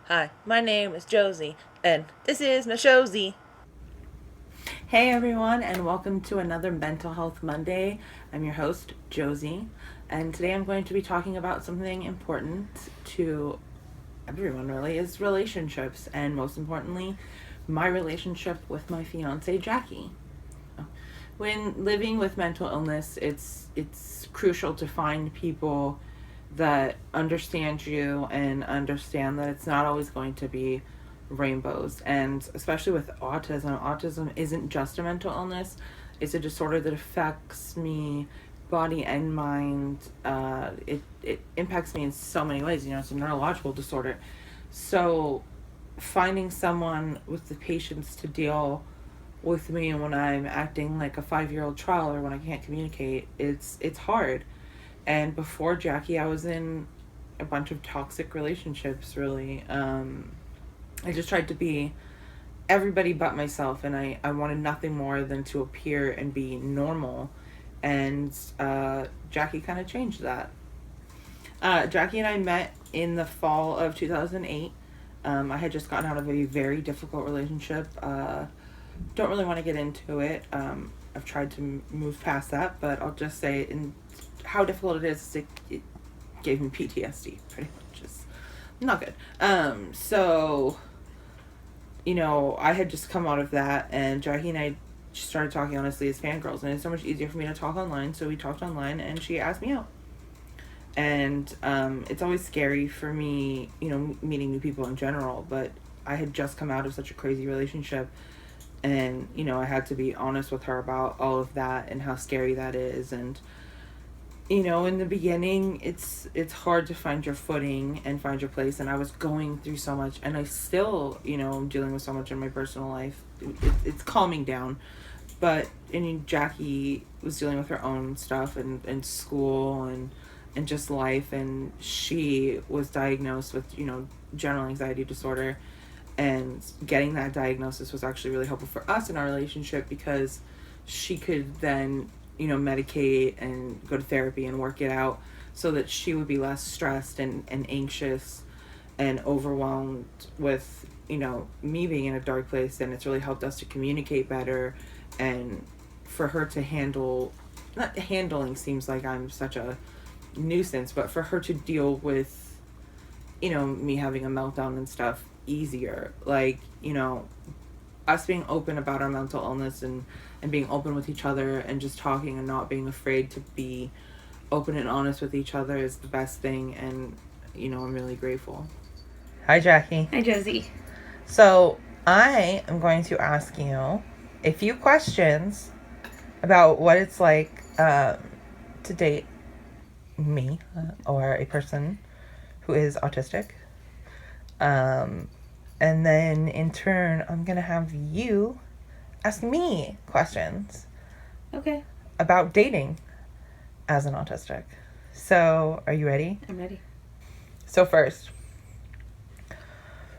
Hi, my name is Josie, and this is my showsy. Hey everyone, and welcome to another Mental Health Monday. I'm your host, Josie, and today I'm going to be talking about something important to everyone, really, is relationships, and most importantly, my relationship with my fiance, Jackie. When living with mental illness, it's crucial to find people that understand you and understand that it's not always going to be rainbows. And especially with autism isn't just a mental illness, it's a disorder that affects me body and mind. It impacts me in so many ways. It's a neurological disorder. So finding someone with the patience to deal with me when I'm acting like a 5-year-old child or when I can't communicate, it's hard. And before Jackie, I was in a bunch of toxic relationships, really. I just tried to be everybody but myself, and I wanted nothing more than to appear and be normal. And Jackie kind of changed that. Jackie and I met in the fall of 2008. I had just gotten out of a very difficult relationship. Don't really want to get into it. I've tried to move past that, but I'll just say in how difficult it is, it gave me PTSD, pretty much. It's not good. I had just come out of that, and Jackie and I started talking honestly as fangirls, and it's so much easier for me to talk online, so we talked online, and she asked me out. And it's always scary for me, meeting new people in general, but I had just come out of such a crazy relationship, and I had to be honest with her about all of that and how scary that is. And in the beginning, it's hard to find your footing and find your place, and I was going through so much, and I still am dealing with so much in my personal life. It's calming down, but Jackie was dealing with her own stuff and school and just life, and she was diagnosed with general anxiety disorder. And getting that diagnosis was actually really helpful for us in our relationship, because she could then medicate and go to therapy and work it out, so that she would be less stressed and anxious and overwhelmed with me being in a dark place. And it's really helped us to communicate better, and for her to handle, not handling seems like I'm such a nuisance, but for her to deal with me having a meltdown and stuff easier. Like, us being open about our mental illness, and being open with each other, and just talking and not being afraid to be open and honest with each other is the best thing. And I'm really grateful. Hi, Jackie. Hi, Josie. So I am going to ask you a few questions about what it's like to date me, or a person who is autistic. Um, and then in turn, I'm going to have you ask me questions Okay, about dating as an autistic. So, are you ready? I'm ready. So, first,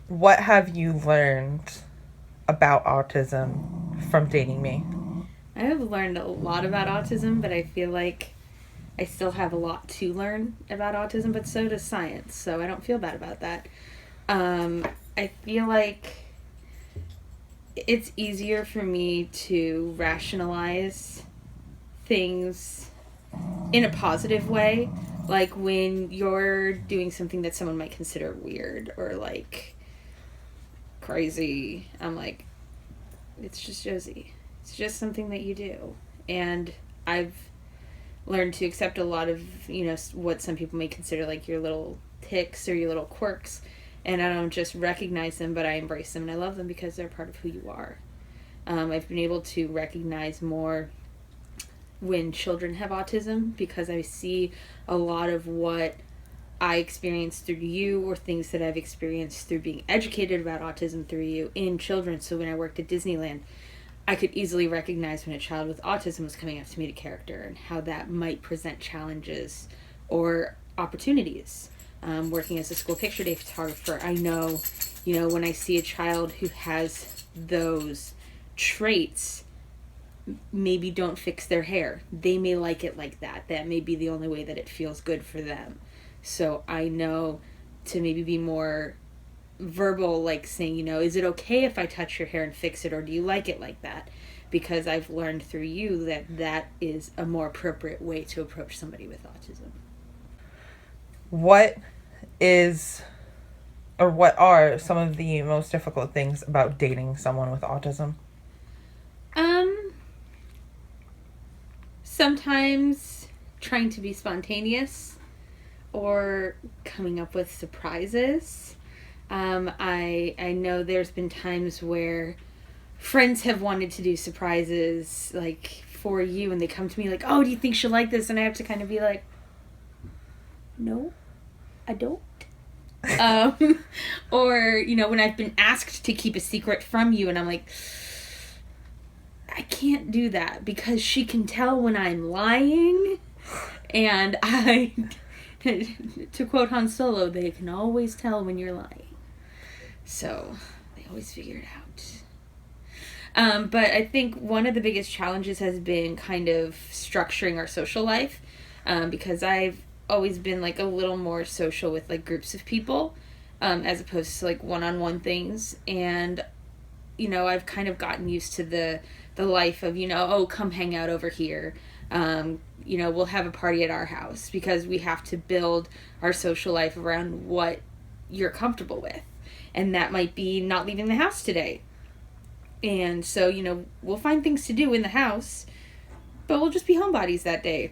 what have you learned about autism from dating me? I have learned a lot about autism, but I feel like I still have a lot to learn about autism, but so does science, so I don't feel bad about that. I feel like it's easier for me to rationalize things in a positive way, like when you're doing something that someone might consider weird or like crazy. I'm like, it's just Josie. It's just something that you do. And I've learned to accept a lot of, what some people may consider like your little ticks or your little quirks. And I don't just recognize them, but I embrace them and I love them because they're part of who you are. I've been able to recognize more when children have autism because I see a lot of what I experienced through you or things that I've experienced through being educated about autism through you in children. So when I worked at Disneyland, I could easily recognize when a child with autism was coming up to meet a character and how that might present challenges or opportunities. Working as a school picture day photographer, I know, when I see a child who has those traits, maybe don't fix their hair. They may like it like that. That may be the only way that it feels good for them. So I know to maybe be more verbal, like saying, is it okay if I touch your hair and fix it, or do you like it like that? Because I've learned through you that is a more appropriate way to approach somebody with autism. What is, or what are some of the most difficult things about dating someone with autism? Sometimes trying to be spontaneous or coming up with surprises. I know there's been times where friends have wanted to do surprises like for you, and they come to me like, "Oh, do you think she'll like this?" And I have to kind of be like, "No, I don't." Or when I've been asked to keep a secret from you, and I'm like, I can't do that because she can tell when I'm lying, and to quote Han Solo, they can always tell when you're lying. So they always figure it out. But I think one of the biggest challenges has been kind of structuring our social life, because I've always been like a little more social with like groups of people, as opposed to like one-on-one things. And I've kind of gotten used to the life of, oh, come hang out over here. We'll have a party at our house, because we have to build our social life around what you're comfortable with. And that might be not leaving the house today. And so, we'll find things to do in the house, but we'll just be homebodies that day.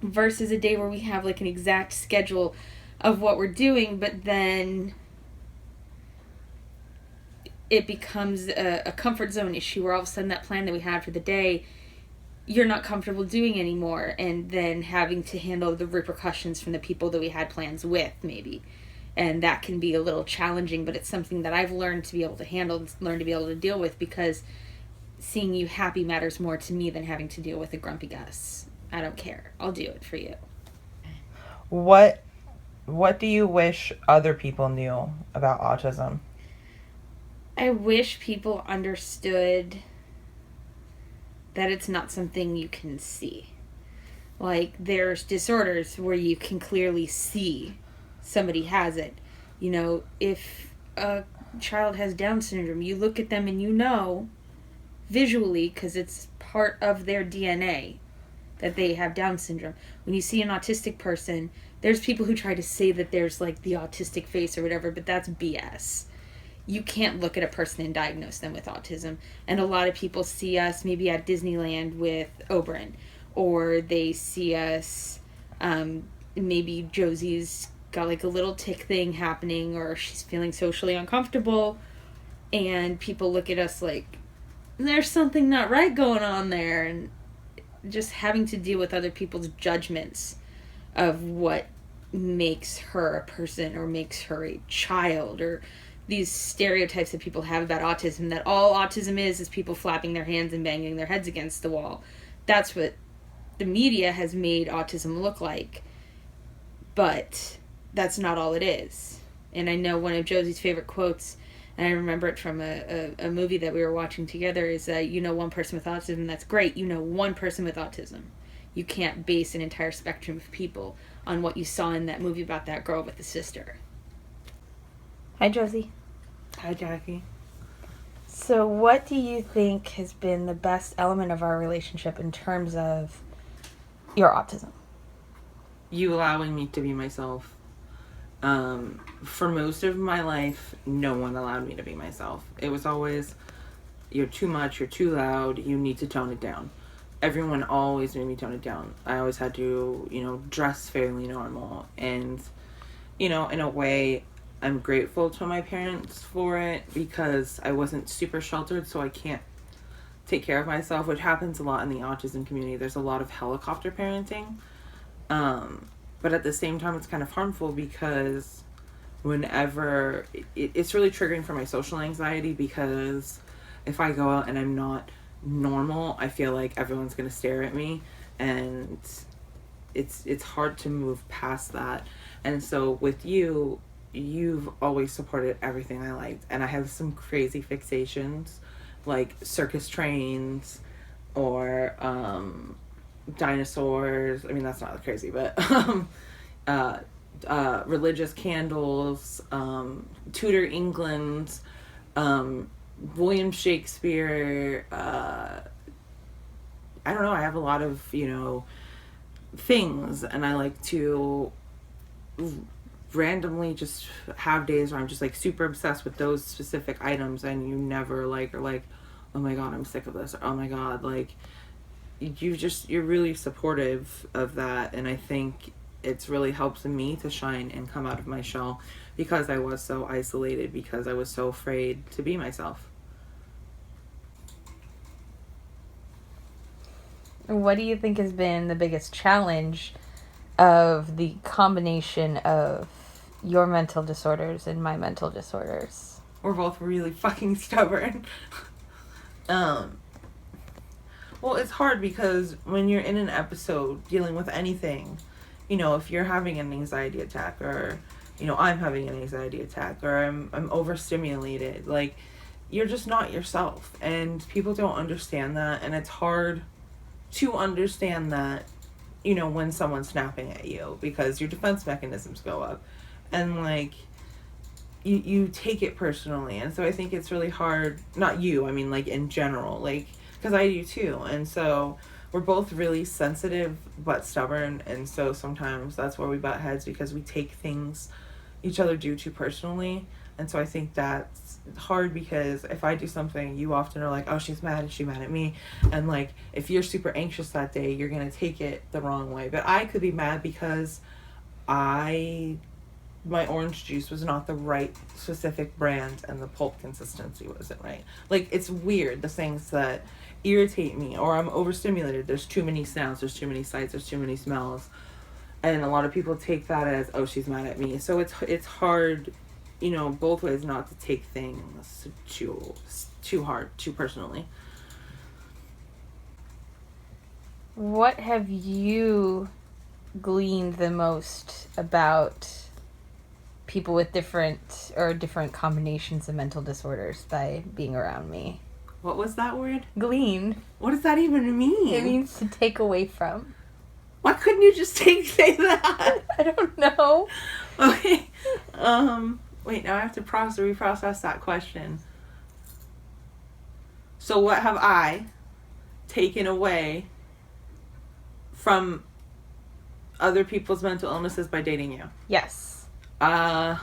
Versus a day where we have like an exact schedule of what we're doing, but then it becomes a comfort zone issue where all of a sudden that plan that we had for the day, you're not comfortable doing anymore, and then having to handle the repercussions from the people that we had plans with, maybe. And that can be a little challenging, but it's something that I've learned to be able to handle, learn to be able to deal with, because seeing you happy matters more to me than having to deal with a grumpy Gus. I don't care. I'll do it for you. What do you wish other people knew about autism? I wish people understood that it's not something you can see. Like, there's disorders where you can clearly see somebody has it. If a child has Down syndrome, you look at them and visually, because it's part of their DNA, that they have Down syndrome. When you see an autistic person, there's people who try to say that there's like the autistic face or whatever, but that's BS. You can't look at a person and diagnose them with autism. And a lot of people see us maybe at Disneyland with Oberyn, or they see us, maybe Josie's got like a little tick thing happening, or she's feeling socially uncomfortable, and people look at us like, there's something not right going on there. And just having to deal with other people's judgments of what makes her a person or makes her a child, or these stereotypes that people have about autism, that all autism is people flapping their hands and banging their heads against the wall. That's what the media has made autism look like, but that's not all it is. And I know one of Josie's favorite quotes, and I remember it from a movie that we were watching together, is one person with autism, that's great. One person with autism. You can't base an entire spectrum of people on what you saw in that movie about that girl with the sister. Hi, Josie. Hi, Jackie. So what do you think has been the best element of our relationship in terms of your autism? You allowing me to be myself. For most of my life, no one allowed me to be myself. It was always, you're too much, you're too loud, you need to tone it down. Everyone always made me tone it down. I always had to, dress fairly normal. And, in a way, I'm grateful to my parents for it, because I wasn't super sheltered, so I can't take care of myself, which happens a lot in the autism community. There's a lot of helicopter parenting. But at the same time, it's kind of harmful, because whenever it's really triggering for my social anxiety, because if I go out and I'm not normal, I feel like everyone's going to stare at me, and it's hard to move past that. And so with you've always supported everything I liked, and I have some crazy fixations like circus trains or dinosaurs. I mean, that's not crazy, but religious candles, Tudor England, William Shakespeare. I don't know. I have a lot of, things, and I like to randomly just have days where I'm just like super obsessed with those specific items, and you never like are like, oh my god, I'm sick of this, or oh my god, like you're really supportive of that, and I think it's really helps me to shine and come out of my shell because I was so isolated, because I was so afraid to be myself. What do you think has been the biggest challenge of the combination of your mental disorders and my mental disorders? We're both really fucking stubborn. Well, it's hard because when you're in an episode dealing with anything, if you're having an anxiety attack, or, I'm having an anxiety attack, or I'm overstimulated, like, you're just not yourself. And people don't understand that, and it's hard to understand that, when someone's snapping at you, because your defense mechanisms go up, and like you take it personally. And so I think it's really hard, not you, I mean like in general, like, because I do too. And so we're both really sensitive but stubborn, and so sometimes that's where we butt heads, because we take things each other do too personally. And so I think that's hard, because if I do something, you often are like, oh, she's mad, is she mad at me? And like, if you're super anxious that day, you're going to take it the wrong way. But I could be mad because my orange juice was not the right specific brand, and the pulp consistency wasn't right. Like, it's weird, the things that irritate me, or I'm overstimulated, there's too many sounds, there's too many sights, there's too many smells. And a lot of people take that as, oh, she's mad at me. So it's hard, both ways, not to take things too hard, too personally. What have you gleaned the most about people with different combinations of mental disorders by being around me? What was that word? Glean. What does that even mean? It means to take away from. Why couldn't you just say that? I don't know. Okay. Wait, now I have to reprocess that question. So what have I taken away from other people's mental illnesses by dating you? Yes. Well,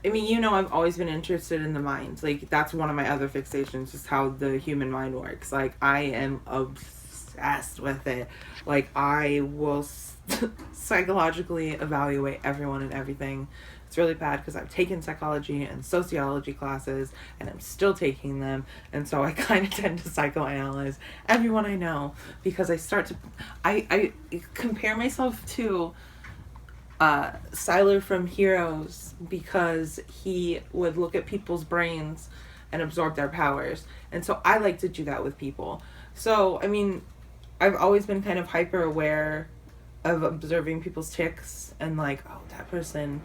I mean, I've always been interested in the mind. Like, that's one of my other fixations, is how the human mind works. Like, I am obsessed with it. Like, I will psychologically evaluate everyone and everything. It's really bad because I've taken psychology and sociology classes, and I'm still taking them, and so I kind of tend to psychoanalyze everyone I know, because I compare myself to Siler from Heroes, because he would look at people's brains and absorb their powers, and so I like to do that with people. So, I mean, I've always been kind of hyper aware of observing people's tics, and like, oh, that person,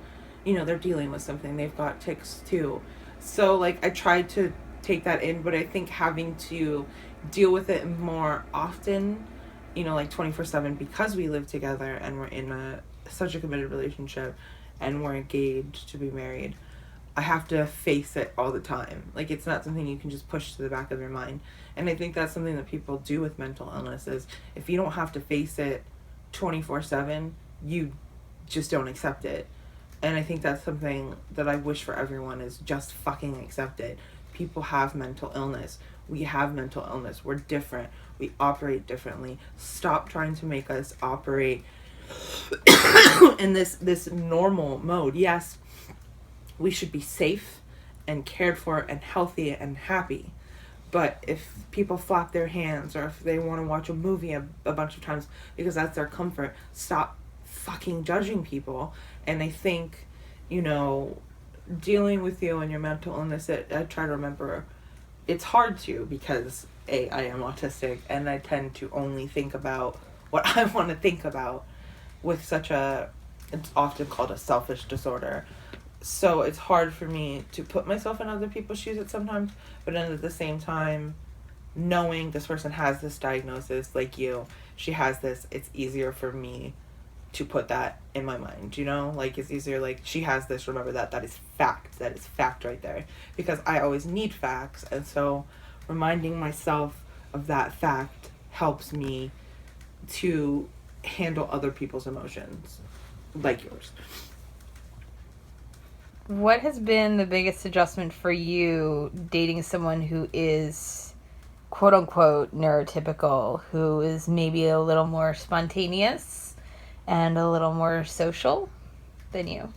they're dealing with something, they've got tics too. So like, I tried to take that in, but I think having to deal with it more often, like 24/7, because we live together and we're in such a committed relationship and we're engaged to be married, I have to face it all the time. Like, it's not something you can just push to the back of your mind. And I think that's something that people do with mental illness, is if you don't have to face it 24/7, you just don't accept it. And I think that's something that I wish for everyone, is just fucking accept it. People have mental illness. We have mental illness. We're different. We operate differently. Stop trying to make us operate in this normal mode. Yes, we should be safe and cared for and healthy and happy. But if people flap their hands, or if they want to watch a movie a bunch of times because that's their comfort, stop fucking judging people. And I think, dealing with you and your mental illness, I try to remember, it's hard to, because I am autistic, and I tend to only think about what I want to think about, with it's often called a selfish disorder. So it's hard for me to put myself in other people's shoes at sometimes, but then at the same time, knowing this person has this diagnosis, like you, she has this, it's easier for me to put that in my mind, you know? Like, it's easier, like, she has this, remember that. That is fact. That is fact right there. Because I always need facts. And so reminding myself of that fact helps me to handle other people's emotions, like yours. What has been the biggest adjustment for you dating someone who is quote unquote neurotypical, who is maybe a little more spontaneous and a little more social than you?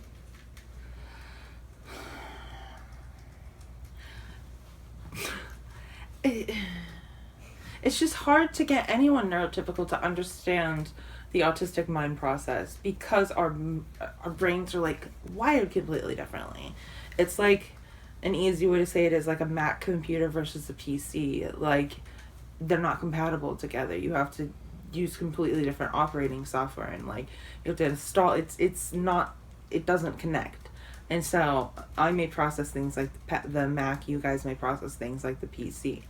It's just hard to get anyone neurotypical to understand the autistic mind process because our brains are like wired completely differently. It's like, an easy way to say it is like a Mac computer versus a PC. Like, they're not compatible together. You have to use completely different operating software, and like you have to install. It's not. It doesn't connect. And so I may process things like the Mac. You guys may process things like the PC.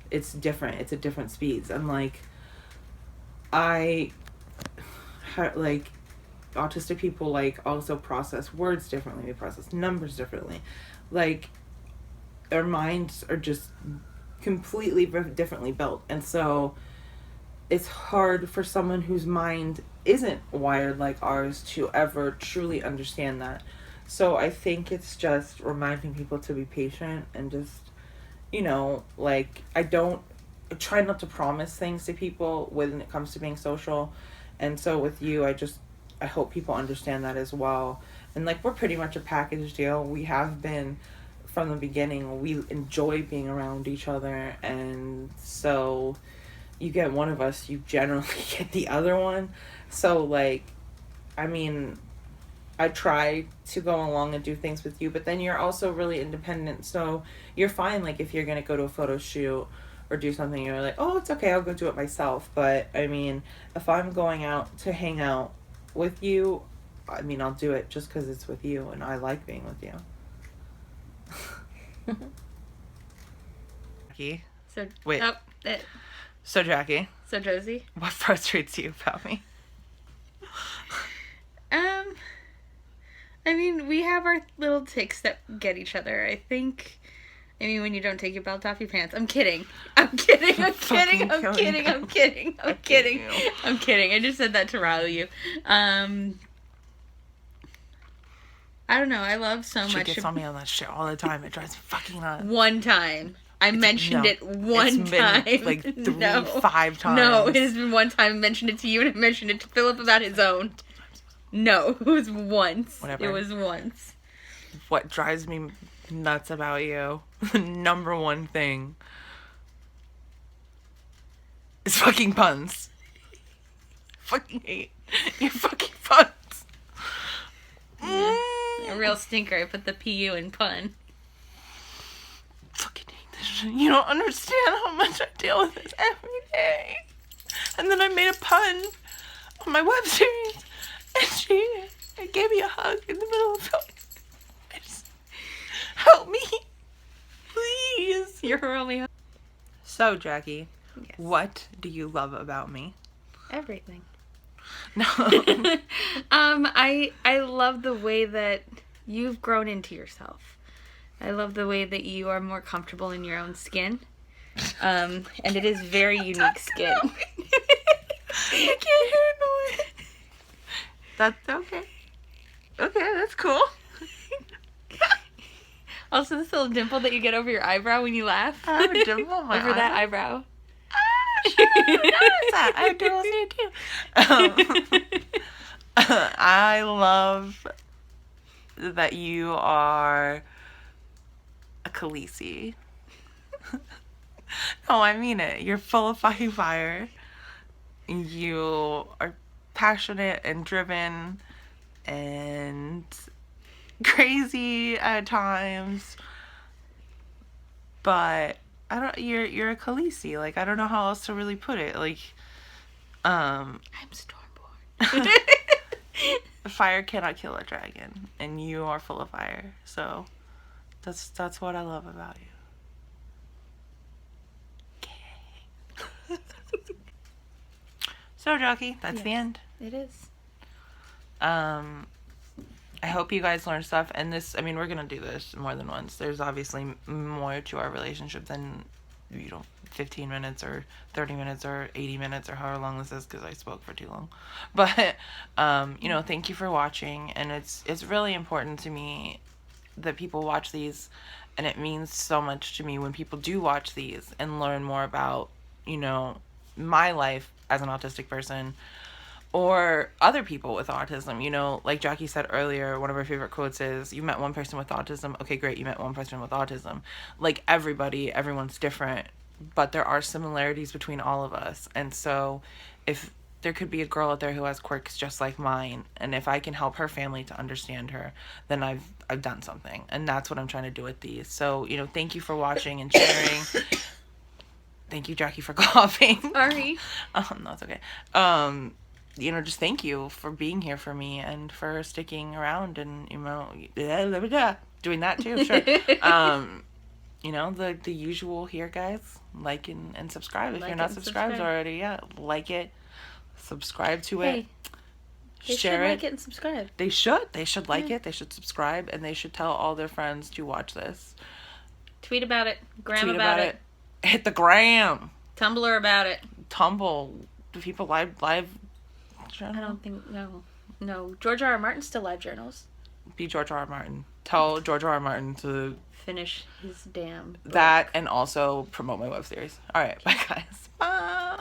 It's different. It's at different speeds. And like, like, autistic people like also process words differently. We process numbers differently. Like, our minds are just completely differently built. And so it's hard for someone whose mind isn't wired like ours to ever truly understand that. So I think it's just reminding people to be patient and just, you know, like, I try not to promise things to people when it comes to being social. And so with you, I hope people understand that as well. And like, we're pretty much a package deal. We have been from the beginning. We enjoy being around each other. And so you get one of us, you generally get the other one. So like, I mean, I try to go along and do things with you, but then you're also really independent. So you're fine. Like, if you're going to go to a photo shoot or do something, you're like, oh, it's okay, I'll go do it myself. But I mean, if I'm going out to hang out with you, I mean, I'll do it just because it's with you and I like being with you. Jackie. So Wait. Oh, So Jackie, so Josie. what frustrates you about me? I mean, we have our little tics that get each other. I mean, when you don't take your belt off your pants. I'm kidding. I'm kidding. I'm kidding. I'm kidding. I'm kidding. I'm kidding. I'm kidding. I just said that to rile you. I don't know. I love so She much. gets on me on that shit all the time. It drives me fucking nuts. One time. I mentioned it one it's time. Been like 5 times. No, it has been one time. I mentioned it to you and I mentioned it to Philip about his own. No, it was once. Whatever. It was once. What drives me nuts about you, the number one thing, is fucking puns. Fucking hate your fucking puns. Yeah. A real stinker. I put the PU in pun. Fucking hate this shit. You don't understand how much I deal with this every day. And then I made a pun on my web series, and she gave me a hug in the middle of filming. Help me, please. You're only So, Jackie, yes. What do you love about me? Everything. No. I love the way that you've grown into yourself. I love the way that you are more comfortable in your own skin. And it is very unique skin. I can't handle it. That's okay. Okay, that's cool. Also, this little dimple that you get over your eyebrow when you laugh. I have a dimple on my over that eyebrow. Sure, notice that. I do see it too. I love that you are a Khaleesi. No, I mean it. You're full of fucking fire. You are passionate and driven and crazy at times, but I don't. You're a Khaleesi. Like, I don't know how else to really put it. Like, I'm Stormborn. fire cannot kill a dragon, and you are full of fire. So, that's what I love about you. Okay. So, Jockey, that's the end. It is. I hope you guys learn stuff. And this, I mean, we're going to do this more than once. There's obviously more to our relationship than, 15 minutes or 30 minutes or 80 minutes or however long this is, because I spoke for too long. But, thank you for watching. And it's really important to me that people watch these. And it means so much to me when people do watch these and learn more about, my life as an autistic person, or other people with autism. Like Jackie said earlier, one of her favorite quotes is, you met one person with autism. Okay, great. You met one person with autism. Like everyone's different, but there are similarities between all of us. And so if there could be a girl out there who has quirks just like mine, and if I can help her family to understand her, then I've done something. And that's what I'm trying to do with these. So, thank you for watching and sharing. Thank you, Jackie, for coughing. Sorry. No, it's okay. Just thank you for being here for me and for sticking around and, doing that too, sure. The usual here, guys. Like and subscribe if you're not subscribed already. Yeah, like it, subscribe to it. They share should it. like it and subscribe. They should like it. They should subscribe, and they should tell all their friends to watch this. Tweet about it. Gram Tweet about it. Hit the gram. Tumblr about it. Tumble. Do people live journal? I don't think no. George R. R. Martin still live journals. Be George R. R. Martin. Tell George R. R. Martin to finish his damn book. That, and also promote my web series. All right, bye guys. Bye.